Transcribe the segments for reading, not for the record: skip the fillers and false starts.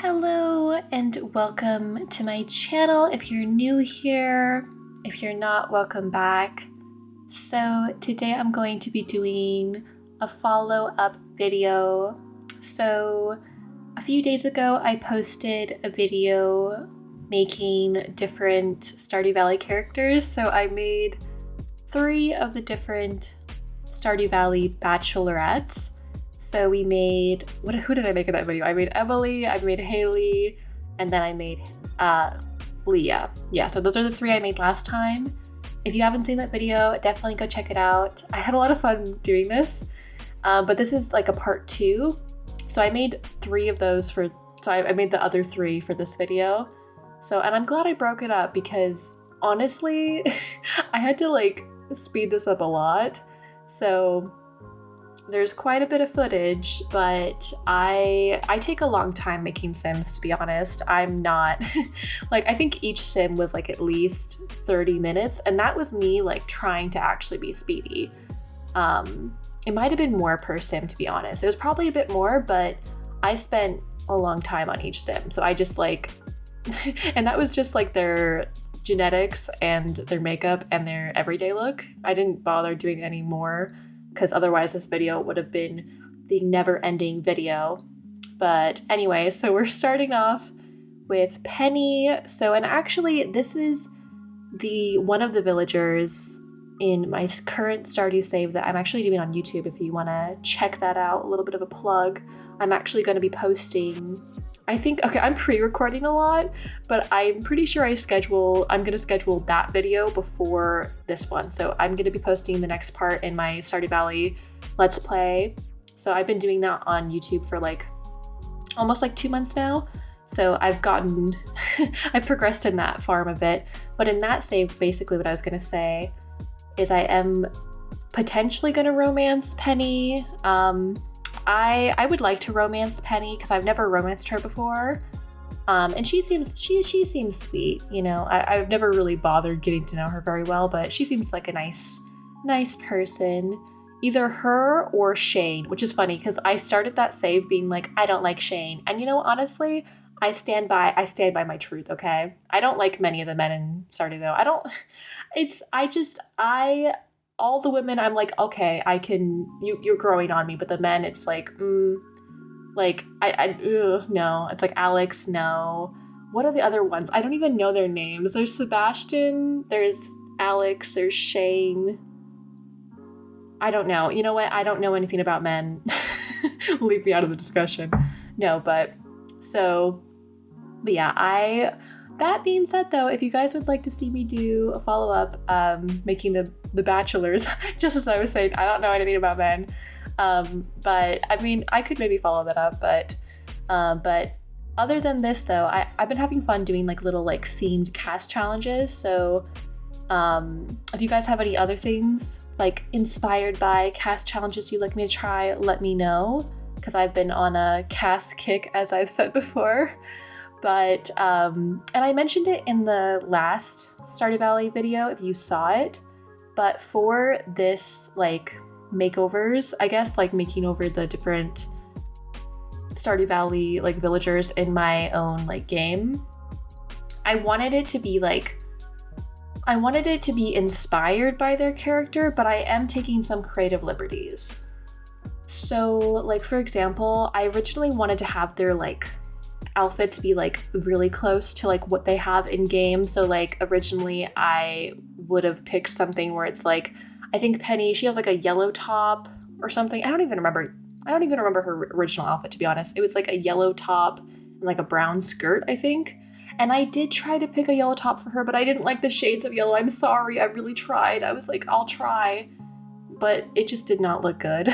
Hello and welcome to my channel. If you're new here, if you're not, welcome back. So today I'm going to be doing a follow-up video. So a few days ago I posted a video making different Stardew Valley characters. So I made 3 of the different Stardew Valley bachelorettes. So we made, who did I make in that video? I made Emily, I made Haley, and then I made Leah. Yeah, so those are the 3 I made last time. If you haven't seen that video, definitely go check it out. I had a lot of fun doing this, but this is like a part 2. So I made 3 of those I made the other 3 for this video. So, and I'm glad I broke it up because honestly, I had to like speed this up a lot. So there's quite a bit of footage, but I take a long time making sims, to be honest. I'm not, like, I think each sim was like at least 30 minutes, and that was me like trying to actually be speedy. It might have been more per sim, to be honest. It was probably a bit more, but I spent a long time on each sim. So I just like, and that was just like their genetics and their makeup and their everyday look. I didn't bother doing any more, because otherwise this video would have been the never-ending video. But anyway, so we're starting off with Penny. So, and actually this is one of the villagers in my current Stardew save that I'm actually doing on YouTube if you want to check that out. A little bit of a plug. I'm actually going to be posting, I'm pre-recording a lot, but I'm pretty sure I'm going to schedule that video before this one. So I'm going to be posting the next part in my Stardew Valley Let's Play. So I've been doing that on YouTube for like almost like 2 months now. So I've progressed in that farm a bit. But in that save, basically what I was going to say is I am potentially going to romance Penny. I would like to romance Penny because I've never romanced her before. And she seems sweet, you know. I've never really bothered getting to know her very well, but she seems like a nice person. Either her or Shane, which is funny because I started that save being like, I don't like Shane. And you know, honestly, I stand by my truth, okay? I don't like many of the men in Stardew though. All the women, I'm like, okay, you're growing on me, but the men, it's like, no. It's like Alex, no. What are the other ones? I don't even know their names. There's Sebastian, there's Alex, there's Shane. I don't know. You know what? I don't know anything about men. Leave me out of the discussion. No, but yeah, that being said, though, if you guys would like to see me do a follow-up making the bachelors, just as I was saying, I don't know anything about men. But I mean, I could maybe follow that up. But other than this, though, I've been having fun doing like little like themed cast challenges. So if you guys have any other things like inspired by cast challenges you'd like me to try, let me know, because I've been on a cast kick, as I've said before. But, and I mentioned it in the last Stardew Valley video, if you saw it, but for this, like, makeovers, I guess, like, making over the different Stardew Valley, like, villagers in my own, like, game, I wanted it to be inspired by their character, but I am taking some creative liberties. So, like, for example, I originally wanted to have their, like, outfits be like really close to like what they have in game. So like originally I would have picked something where it's like, I think Penny, she has like a yellow top or something. I don't even remember her original outfit, to be honest. It was like a yellow top and like a brown skirt, I think. And I did try to pick a yellow top for her, but I didn't like the shades of yellow. I'm sorry, I really tried. I was like, I'll try. But it just did not look good.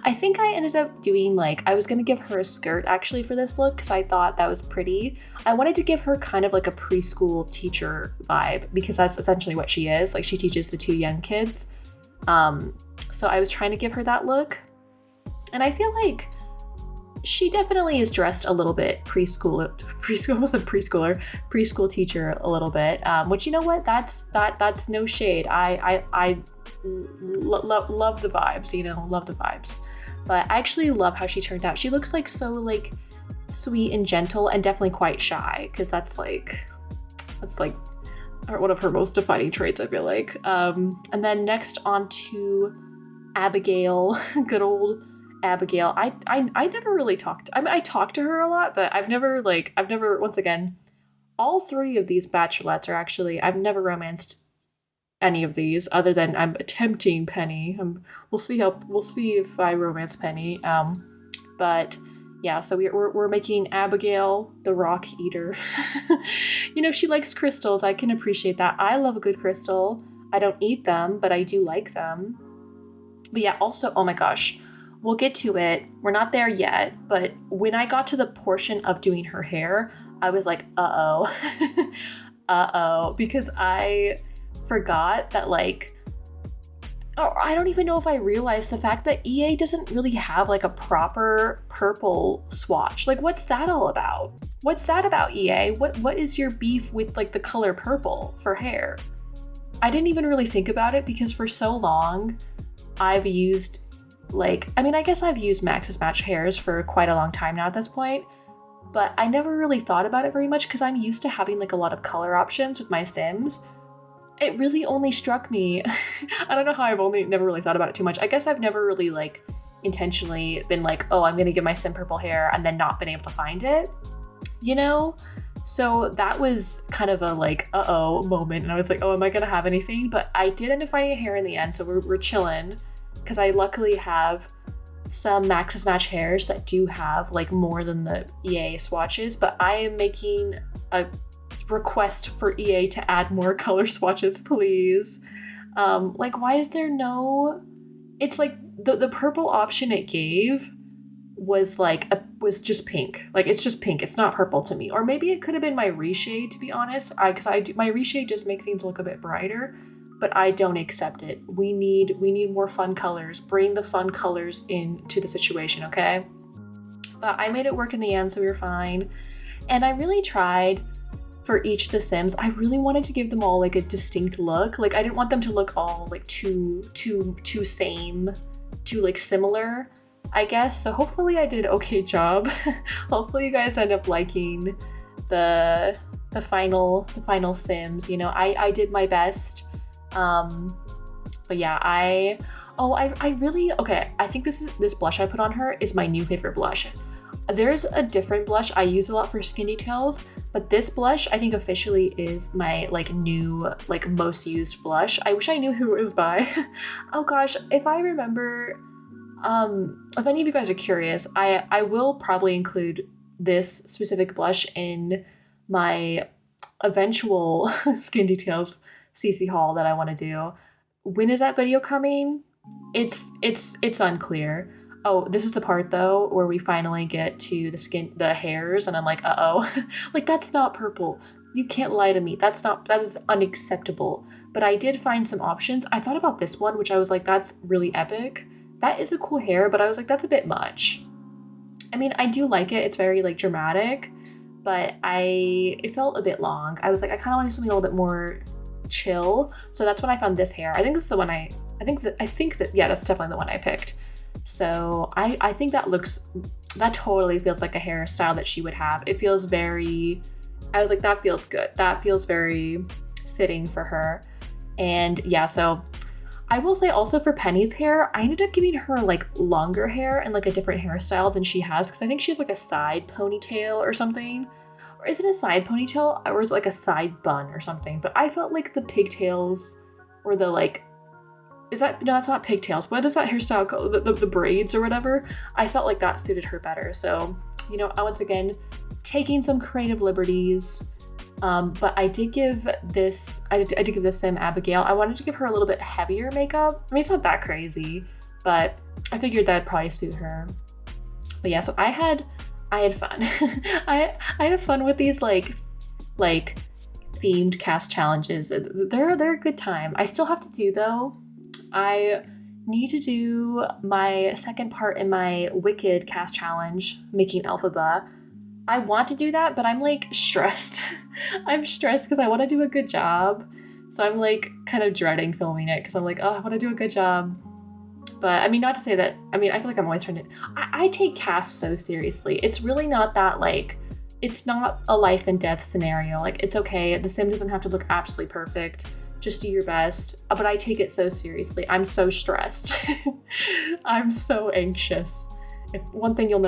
I think I ended up doing like, I was gonna give her a skirt actually for this look because I thought that was pretty. I wanted to give her kind of like a preschool teacher vibe because that's essentially what she is. Like she teaches the 2 young kids. So I was trying to give her that look. And I feel like she definitely is dressed a little bit preschool teacher a little bit. Which, you know what, that's no shade. I love the vibes, you know, love the vibes. But I actually love how she turned out. She looks like so like sweet and gentle and definitely quite shy, because that's like one of her most defining traits, I feel like. And then next on to Abigail, good old Abigail. I never really talked. I mean, I talked to her a lot, but I've never once again, all three of these bachelorettes are actually, I've never romanced any of these other than I'm attempting Penny. We'll see if I romance Penny. But yeah, so we're making Abigail the rock eater. She likes crystals. I can appreciate that. I love a good crystal. I don't eat them, but I do like them. But yeah, also, oh my gosh, we'll get to it. We're not there yet, but when I got to the portion of doing her hair, I was like, uh-oh, because I forgot that I don't even know if I realized the fact that EA doesn't really have like a proper purple swatch. Like, what's that all about? What's that about, EA? What is your beef with like the color purple for hair? I didn't even really think about it because for so long I've used I guess I've used Maxis Match hairs for quite a long time now at this point, but I never really thought about it very much because I'm used to having like a lot of color options with my Sims. It really only struck me, I don't know how I've never really thought about it too much. I guess I've never really intentionally been like, oh, I'm gonna give my Sim purple hair and then not been able to find it, So that was kind of a uh-oh moment. And I was like, oh, am I gonna have anything? But I did end up finding a hair in the end, so we're chilling. Because I luckily have some Maxis Match hairs that do have more than the EA swatches, but I am making a request for EA to add more color swatches, please. Why is there no... It's the purple option it gave was was just pink. It's just pink. It's not purple to me. Or maybe it could have been my reshade, to be honest. Because my reshade does make things look a bit brighter, but I don't accept it. We need more fun colors. Bring the fun colors into the situation, okay? But I made it work in the end, so we were fine. And I really tried for each of the Sims. I really wanted to give them all a distinct look. I didn't want them to look all too similar, I guess. So hopefully I did an okay job. Hopefully you guys end up liking the final Sims. I did my best. But yeah, I really, okay, I think this blush I put on her is my new favorite blush. There's a different blush I use a lot for skin details, but this blush I think officially is my new most used blush. I wish I knew who it was by. Oh gosh, if I remember, if any of you guys are curious, I will probably include this specific blush in my eventual skin details CC haul that I want to do. When is that video coming? It's unclear. Oh, this is the part though where we finally get to the hairs, and I'm like, uh-oh. That's not purple. You can't lie to me. That is unacceptable. But I did find some options. I thought about this one, which I was like, that's really epic. That is a cool hair, but I was like, that's a bit much. I mean, I do like it. It's very dramatic, but it felt a bit long. I was like, I kind of wanted something a little bit more chill. So that's when I found this hair. I think this is the one I think that yeah, that's definitely the one I picked. So I think that totally feels like a hairstyle that she would have. It feels very, I was like, that feels good. That feels very fitting for her. And yeah, so I will say also for Penny's hair, I ended up giving her longer hair and a different hairstyle than she has, because I think she has a side ponytail or something. Or is it a side ponytail, or is it a side bun or something? But I felt the pigtails or the no, that's not pigtails. What is that hairstyle called? The braids or whatever. I felt that suited her better. So, I once again taking some creative liberties. But I did give this Sim Abigail. I wanted to give her a little bit heavier makeup. I mean, it's not that crazy, but I figured that'd probably suit her. But yeah, so I had fun. I had fun with these themed cast challenges. They're a good time. I still have to do though. I need to do my second part in my Wicked cast challenge, making Elphaba. I want to do that, but I'm stressed. I'm stressed because I want to do a good job. So I'm kind of dreading filming it because I'm oh, I want to do a good job. But I mean, not to say that, I mean, I feel like I'm always trying to, I take casts so seriously. It's really not that like, it's not a life and death scenario. Like, it's okay. The sim doesn't have to look absolutely perfect. Just do your best. But I take it so seriously. I'm so stressed. I'm so anxious. If one thing you'll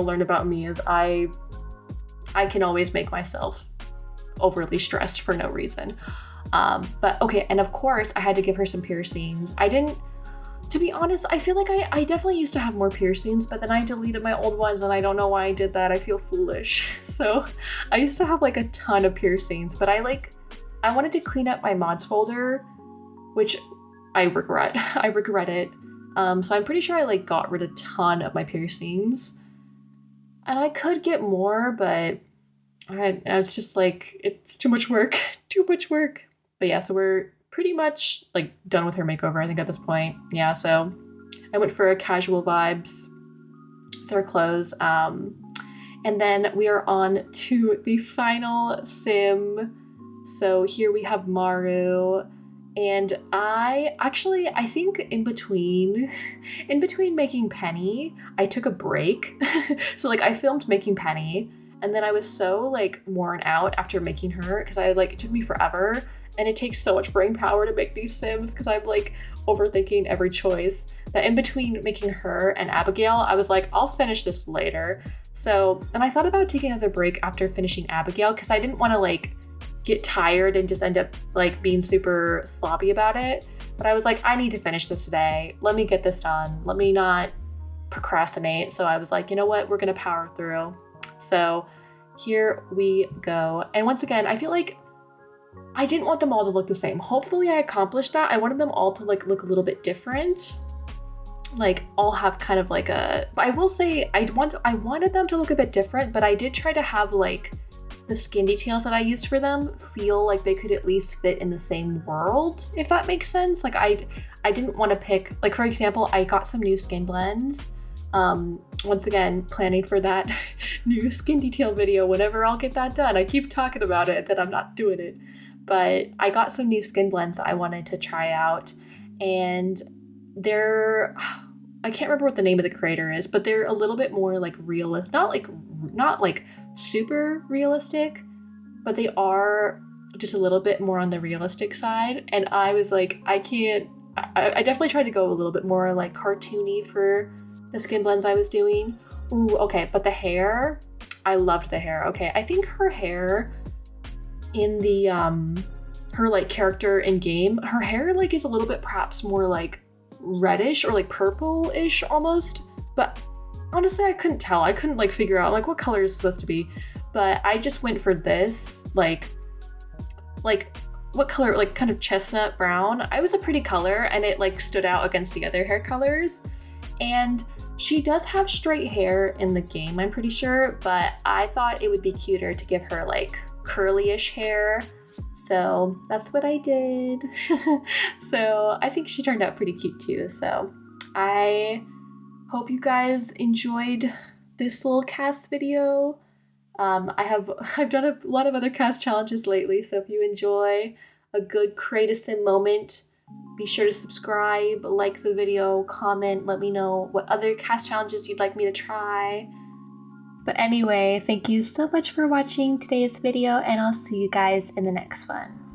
learn about me is I can always make myself overly stressed for no reason. But okay, and of course I had to give her some piercings. To be honest, I feel like I definitely used to have more piercings, but then I deleted my old ones and I don't know why I did that. I feel foolish. So I used to have like a ton of piercings, but I wanted to clean up my mods folder, which I regret. I regret it. So I'm pretty sure I like got rid of a ton of my piercings. And I could get more, but I was just like, it's too much work. Too much work. But yeah, so we're pretty much like done with her makeover, I think, at this point. Yeah, so I went for a casual vibes with her clothes. And then we are on to the final sim. So here we have Maru. And I think in between making Penny, I took a break. So like I filmed making Penny, and then I was so like worn out after making her because it took me forever. And it takes so much brain power to make these sims because I'm like overthinking every choice, that in between making her and Abigail, I was like, I'll finish this later. So, and I thought about taking another break after finishing Abigail because I didn't want to like get tired and just end up like being super sloppy about it. But I was like, I need to finish this today. Let me get this done. Let me not procrastinate. So I was like, you know what? We're going to power through. So here we go. And once again, I feel like I didn't want them all to look the same. Hopefully I accomplished that. I wanted them all to like look a little bit different. Like all have kind of like but I will say I wanted them to look a bit different, but I did try to have like the skin details that I used for them feel like they could at least fit in the same world, if that makes sense. Like I didn't want to pick, like for example, I got some new skin blends. Once again, planning for that new skin detail video whenever I'll get that done. I keep talking about it, that I'm not doing it. But I got some new skin blends that I wanted to try out, and I can't remember what the name of the creator is, but they're a little bit more like realist, not like super realistic, but they are just a little bit more on the realistic side. And I was like, I definitely tried to go a little bit more like cartoony for the skin blends I was doing. Ooh, okay, but the hair, I loved the hair. Okay, I think her hair in the her like character in game, her hair like is a little bit perhaps more like reddish or like purple-ish almost, but honestly I couldn't tell. I couldn't like figure out like what color is supposed to be, but I just went for this like what color, like kind of chestnut brown. It was a pretty color and it like stood out against the other hair colors. And she does have straight hair in the game, I'm pretty sure, but I thought it would be cuter to give her like curly-ish hair. So that's what I did. So I think she turned out pretty cute too. So I hope you guys enjoyed this little cast video. I've done a lot of other cast challenges lately, so if you enjoy a good create a sim moment, be sure to subscribe, like the video, comment, let me know what other cast challenges you'd like me to try. But anyway, thank you so much for watching today's video, and I'll see you guys in the next one.